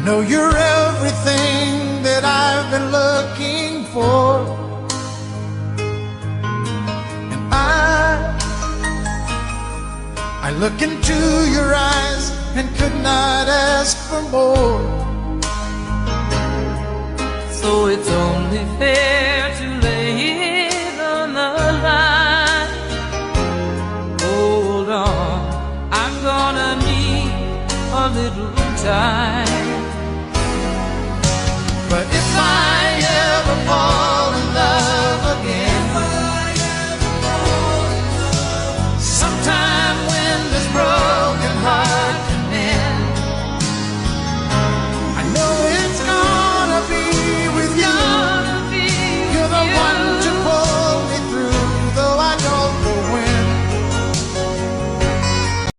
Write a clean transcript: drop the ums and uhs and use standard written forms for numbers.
know you're everything that I've been looking for, and I look into your eyes and could not ask for more. So it's only fair to lay it on the line. Hold on, I'm gonna need a little time. But if I